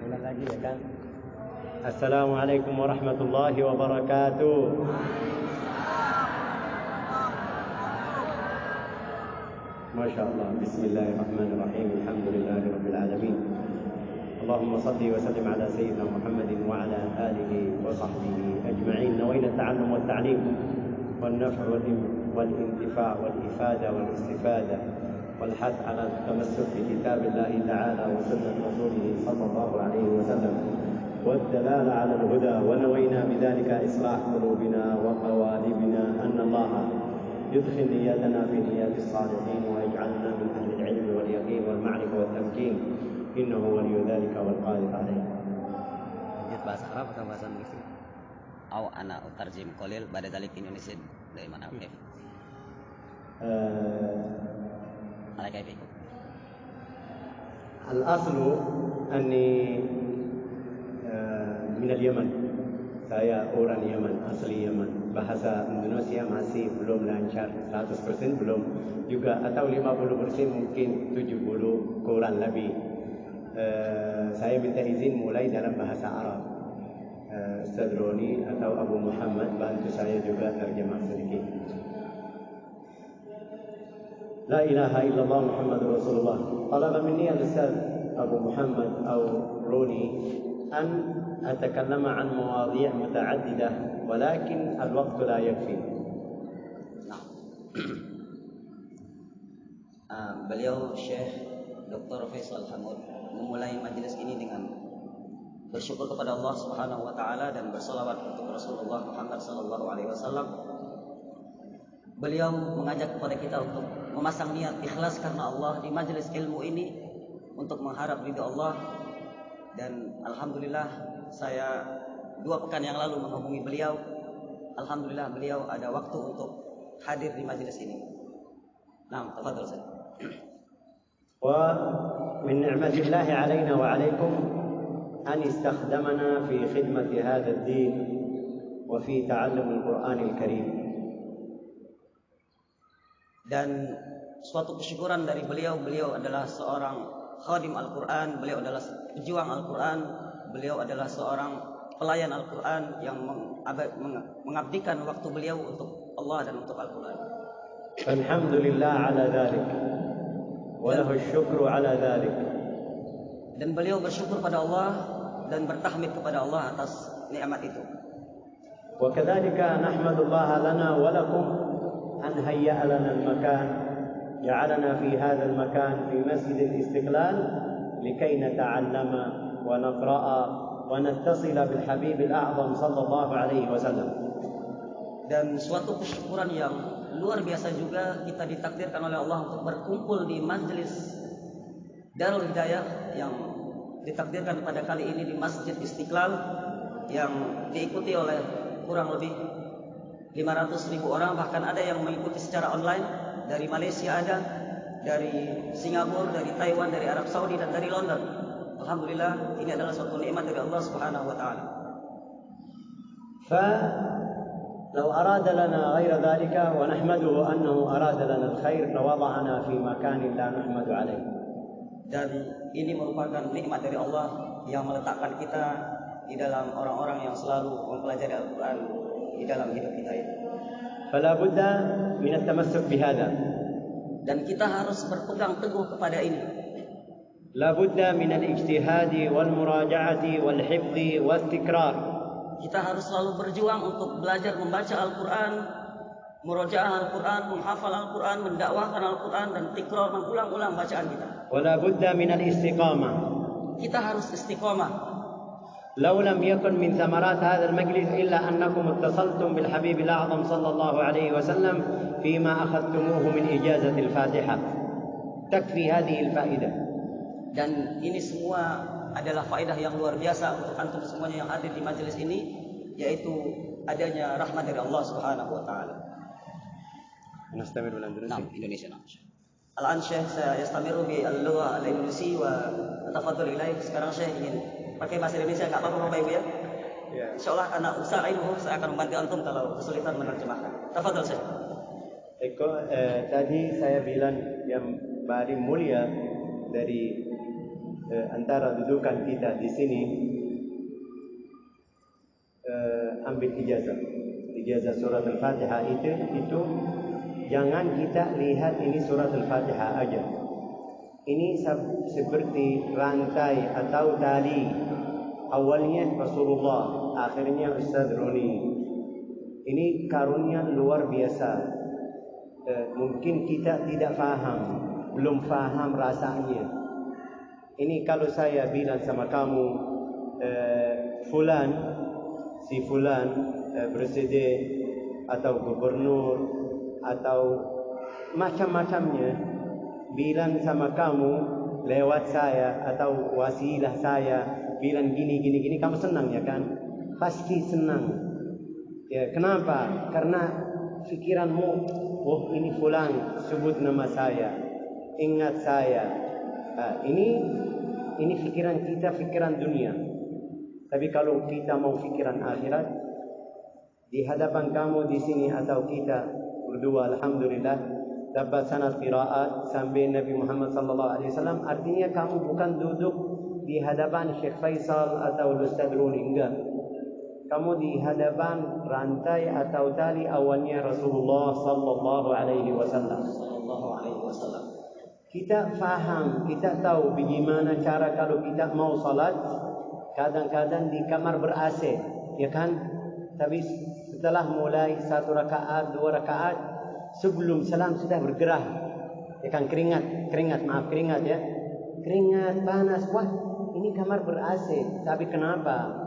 Ulang lagi ya kan? Assalamualaikum warahmatullahi wabarakatuh. Masya Allah. Bismillahirrahmanirrahim. Alhamdulillahi rabbil alamin. Allahumma salli wa sallim ala sayyidina Muhammadin wa ala alihi wa sahbihi ajma'in. Nawayna at-ta'allum wa at-ta'lim wal naf' wal intifa' wal ifada wal istifada wal hath ala tamassuk bi kitabillahi ta'ala wa sunnat rasulih sallallahu alaihi wasallam wad dalala ala al-huda wa nawayna bidzalika islah qulubina wa qawalibina anna Allah يدخل نياتنا في نيات الصالحين ويجعلنا من أهل العلم واليقين والمعرفة والتمكين إنه ولي ذلك والقادر عليه. bahasa Arab atau bahasa Inggris? أو أنا أترجم قليل بعد ذلك Indonesia dari mana? كيف؟ على كيف؟ الأصل أني من اليمن. Saya orang Yaman, asli Yaman. Bahasa Indonesia masih belum lancar, 100% belum juga, atau 50% mungkin, 70 kurang lebih. Saya minta izin mulai dalam bahasa Arab. Ustaz Roni atau Abu Muhammad bantu saya juga terjemah sedikit. La ilaha illallah Muhammadur Rasulullah. Talaba minni al-Ustaz Abu Muhammad atau Roni أن أتكلم عن مواضيع متعددة ولكن الوقت لا يكفي. Beliau Syekh Dr. Faisal Hamud memulai majelis ini dengan bersyukur kepada Allah Subhanahu wa taala dan berselawat untuk Rasulullah Muhammad sallallahu alaihi wasallam. Beliau mengajak kepada kita untuk memasang niat ikhlas karena Allah di majelis ilmu ini untuk mengharap ridha Allah. Dan alhamdulillah saya 2 pekan yang lalu menghubungi beliau. Alhamdulillah beliau ada waktu untuk hadir di majelis ini. Nah, tafadhol Ustaz. Wa min ni'matillahi 'alaina wa 'alaikum an istakhdamana fi khidmati hadha ad-din wa fi ta'allum al-Qur'anil Karim. Dan suatu kesyukuran dari beliau adalah seorang khadim Al-Quran, beliau adalah pejuang Al-Quran, beliau adalah seorang pelayan Al-Quran yang mengabdikan waktu beliau untuk Allah dan untuk Al-Quran. Alhamdulillah ala dhalik wa lahu syukru ala dhalik. Dan beliau bersyukur pada Allah dan bertahmid kepada Allah atas nikmat itu. Wa kadzalika nahmadullah lana wa lakum an hayya lana al-makan جعلنا في هذا المكان في مسجد الاستقلال لكي نتعلم ونقرأ ونتصل بالحبيب الأعظم صلى الله عليه وسلم. Dan suatu kesyukuran yang luar biasa juga kita ditakdirkan oleh Allah untuk berkumpul di majelis Darul Hidayah yang ditakdirkan pada kali ini di Masjid Istiqlal yang diikuti oleh kurang lebih 500.000 orang, bahkan ada yang mengikuti secara online. Dari Malaysia ada, dari Singapura, dari Taiwan, dari Arab Saudi dan dari London. Alhamdulillah, ini adalah suatu nikmat dari Allah Subhanahu wa taala. فلو أراد لنا غير ذلك ونحمده أنه أراد لنا الخير لوضعنا في مكان لا نحمد عليه. Dan ini merupakan nikmat dari Allah yang meletakkan kita di dalam orang-orang yang selalu mempelajari Al-Quran di dalam hidup kita ini. فلا بد من التمسك بهذا. Dan kita harus berpegang teguh kepada ini. لا بد من الاجتهاد والمراجعة والحفظ والتكرار. Kita harus selalu berjuang untuk belajar membaca Al-Quran, murajaah Al-Quran, menghafal Al-Quran, mendakwahkan Al-Quran dan tikrar, mengulang-ulang bacaan kita. ولا بد من الاستقامة. Kita harus istiqamah. لو لم يكن من ثمرات هذا المجلس إلا أنكم اتصلتم بالحبيب الأعظم صلى الله عليه وسلم فيما أخذتموه من إجازة الفاتحة تكفي هذه الفائدة. Dan ini semua adalah faedah yang luar biasa untuk antum semuanya yang hadir di majelis ini, yaitu adanya rahmat dari Allah Subhanahu wa taala. نستمر بالإندونيسي. نعم إندونيسيا نعم. الآن Syekh سيستمر باللغة الإندونيسية وأتفضل إليه. Sekarang Syekh ingin pakai bahasa Indonesia, enggak apa-apa Bapak Ibu ya? Ya. Insyaallah anak usainuhu, saya akan membantu antum kalau kesulitan menerjemahkan. Tafadhol Syekh. Tadi saya bilang yang paling mulia dari antara dudukan kita di sini, ambil ijazah surat Al-Fatihah itu jangan kita lihat ini surat Al-Fatihah aja. Ini seperti rantai atau tali. Awalnya Rasulullah, akhirnya Ustaz Roni. Ini karunia luar biasa. Mungkin kita tidak faham, belum faham rasanya. Ini kalau saya bilang sama kamu, si fulan presiden atau gubernur atau macam-macamnya bilang sama kamu lewat saya atau wasilah saya bilang gini, kamu senang ya kan? Pasti senang. Ya, kenapa? Karena pikiranmu, oh ini fulan sebut nama saya, ingat saya. Ini pikiran kita, pikiran dunia. Tapi kalau kita mau pikiran akhirat, di hadapan kamu di sini atau kita berdua, alhamdulillah dapat sanad qiraat sampai Nabi Muhammad sallallahu alaihi wasallam. Artinya kamu bukan duduk di hadapan Syekh Faisal atau Ustaz Runi, enggak. Kamu di hadapan rantai atau tali awalnya Rasulullah sallallahu alaihi wasallam. Kita faham, kita tahu bagaimana cara kalau kita mau salat, kadang-kadang di kamar ber-AC, ya kan? Tapi setelah mulai 1 rakaat, 2 rakaat, sebelum salam sudah bergerah, ya kan? Keringat ya, keringat panas. Wah, ini kamar ber-AC. Tapi kenapa?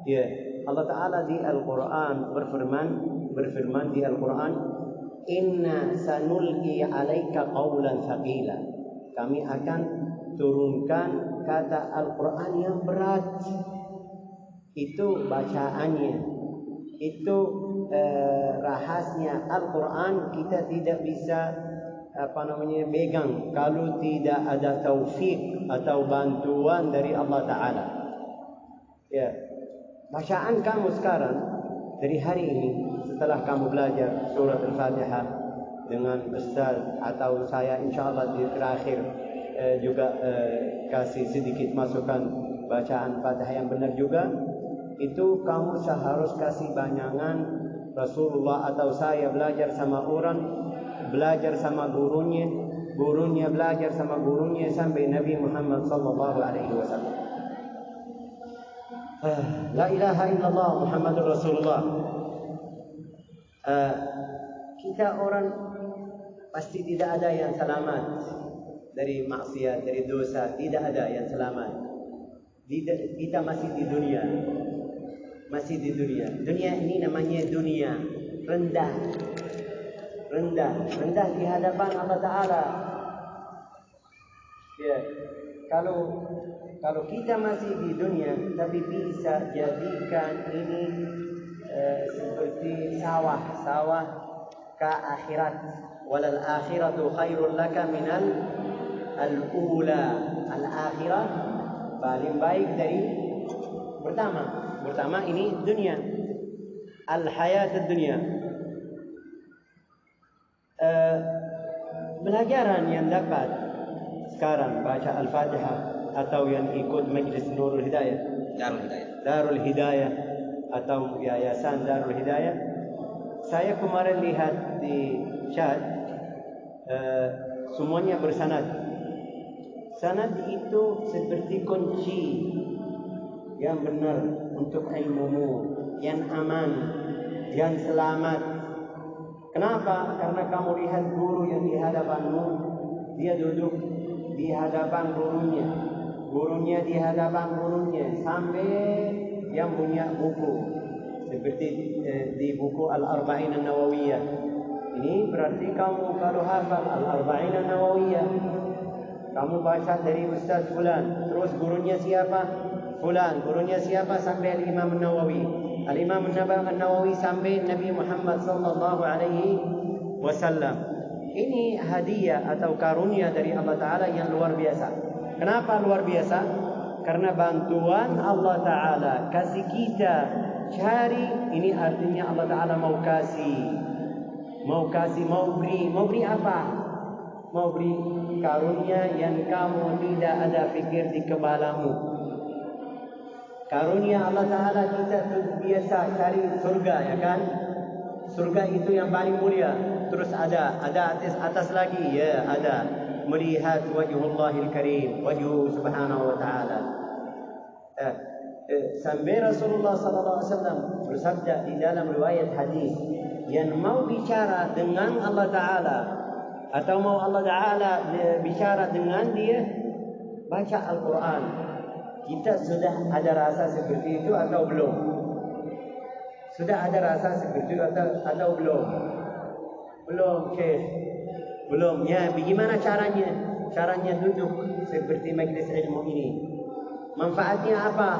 Ya, Allah Taala di Al-Quran berfirman di Al-Quran, Inna sanulqi alaika qawlan thaqila. Kami akan turunkan kata Al-Quran yang berat. Itu bacaannya, itu rahasnya Al-Quran. Kita tidak bisa pegang kalau tidak ada taufik atau bantuan dari Allah Ta'ala. Ya, bacaan kamu sekarang dari hari ini, setelah kamu belajar surat Al-Fatihah dengan Ustaz atau saya, insyaAllah di terakhir juga kasih sedikit masukan bacaan Fatihah yang benar juga. Itu kamu seharus kasih banyangan Rasulullah atau saya belajar sama orang, belajar sama gurunya, gurunya belajar sama gurunya sampai Nabi Muhammad sallallahu alaihi wasallam. La ilaha illallah Muhammadur Rasulullah. Kita orang pasti tidak ada yang selamat dari maksiat, dari dosa. Tidak ada yang selamat. Kita masih di dunia. Dunia ini namanya dunia rendah di hadapan Allah Ta'ala. Ya, kalau kita masih di dunia, tapi bisa jadikan ini seperti sawah ke akhirat. Walal akhiratu khairul laka minal al-ula. Al-akhirat paling baik dari pertama ini dunia. Al-hayat dunia. Pelajaran yang dapat sekarang baca Al-Fatihah atau yang ikut Majlis Nurul Hidayah, Darul Hidayah atau Yayasan Darul Hidayah. Saya kemarin lihat di chat, semuanya bersanad. Sanad itu seperti kunci yang benar untuk ilmumu, yang aman, yang selamat. Kenapa? Karena kamu lihat guru yang di hadapanmu, dia duduk di hadapan gurunya, gurunya di hadapan gurunya, sampai yang punya buku seperti di buku Al-Arba'in An-Nawawiyah. Ini berarti kamu kalau hafal Al-Arba'in An-Nawawiyah, kamu baca dari Ustaz Fulan, terus gurunya siapa? Fulan, gurunya siapa? Sampai Al-Imam An-Nawawi. Al-Imam An-Nawawi sampai Nabi Muhammad sallallahu alaihi wasallam. Ini hadiah atau karunia dari Allah Ta'ala yang luar biasa. Kenapa luar biasa? Karena bantuan Allah Ta'ala kasih kita cari. Ini artinya Allah Ta'ala mau beri apa? mau beri karunia yang kamu tidak ada fikir di kepalamu. Karunia Allah Ta'ala kita biasa cari surga, ya kan? Surga itu yang paling mulia. Terus ada atas lagi, ya ada melihat wajhullahil karim, wajhu subhanahu wa ta'ala. Sampai Rasulullah SAW bersabda di dalam riwayat hadis, yang mau bicara dengan Allah Ta'ala atau mau Allah Ta'ala bicara dengan dia, baca Al-Quran. Kita sudah ada rasa seperti itu atau belum? Sudah ada rasa seperti itu atau belum? Belum, Syekh. Belum. Ya, bagaimana caranya? Caranya duduk seperti majlis ilmu ini. Manfaatnya apa?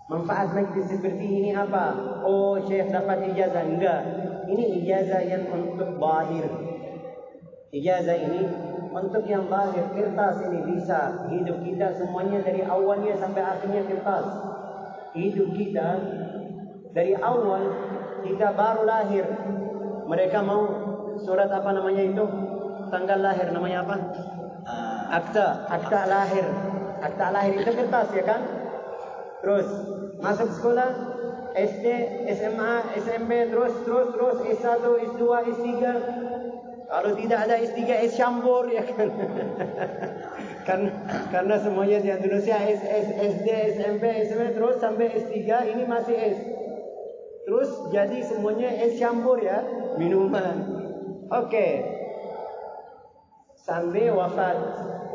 Manfaat majlis seperti ini apa? Oh, Syekh dapat ijazah. Enggak. Ini ijazah yang untuk zahir. Ijazah ini untuk yang zahir. Kertas ini bisa. Hidup kita semuanya dari awalnya sampai akhirnya kertas. Hidup kita dari awal kita baru lahir. Mereka mau surat apa namanya itu? Tanggal lahir namanya apa? Akta lahir. Akta lahir itu kertas, ya kan? Terus masuk sekolah SD, SMA, SMP, terus S1, S2, S3. Kalau tidak ada S3, S campur, ya kan? Karena semuanya di Indonesia SD, SMP, SMP, terus sampai S3 ini masih S. Terus jadi semuanya es campur, ya, minuman. Oke. Sampai wafat.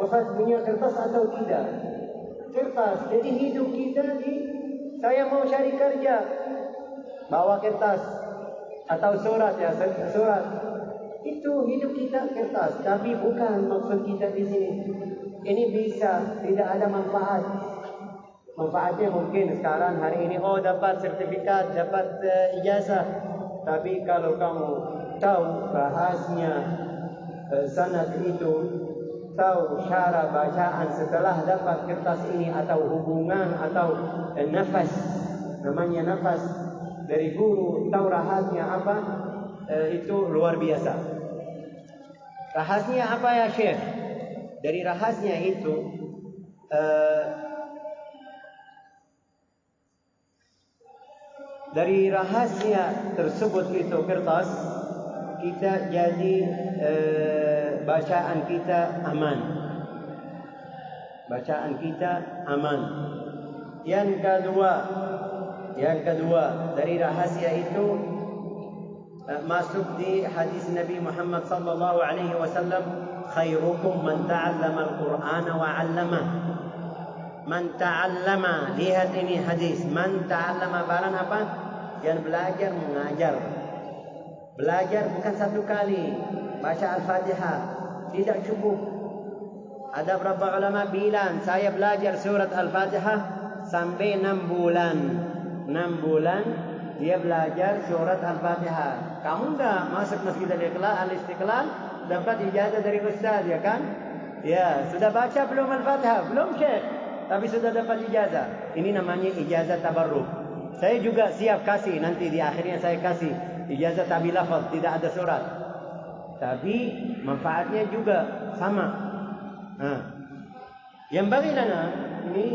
Wafat punya kertas atau tidak? Kertas. Jadi hidup kita saya mau cari kerja, bawa kertas atau surat, ya, surat. Itu hidup kita kertas, tapi bukan maksud kita di sini. Ini bisa tidak ada manfaat. Manfaatnya mungkin sekarang hari ini dapat sertifikat, dapat ijazah. Tapi kalau kamu tahu rahasnya sanad itu, tahu cara bacaan setelah dapat kertas ini, atau hubungan atau nafas, namanya nafas dari guru, tahu rahasnya apa, itu luar biasa. Rahasnya apa, ya Syekh? Dari rahasnya itu dari rahasia tersebut itu kertas, kita jadi bacaan kita aman. Bacaan kita aman. Yang kedua dari rahasia itu masuk di hadis Nabi Muhammad sallallahu alaihi wasallam, khairukum man ta'allama al-Qur'ana wa 'allamah. Man ta'allama, lihat ini hadis, man ta'allama, barang apa? Yang belajar mengajar. Belajar bukan satu kali baca Al-Fatihah, tidak cukup. Ada beberapa ulama bilang, saya belajar surat Al-Fatihah sampai 6 bulan. 6 bulan dia belajar surat Al-Fatihah. Kamu enggak masuk Masjid Al-Istiqlal dapat ijazah dari ustaz, ya kan? Ya, sudah baca belum Al-Fatihah? Belum, Syekh. Tapi sudah dapat ijazah. Ini namanya ijazah tabarruk. Saya juga siap kasih, nanti di akhirnya saya kasih ijazah tabi lafaz, tidak ada surat. Tapi manfaatnya juga sama. Yang bagi lana ini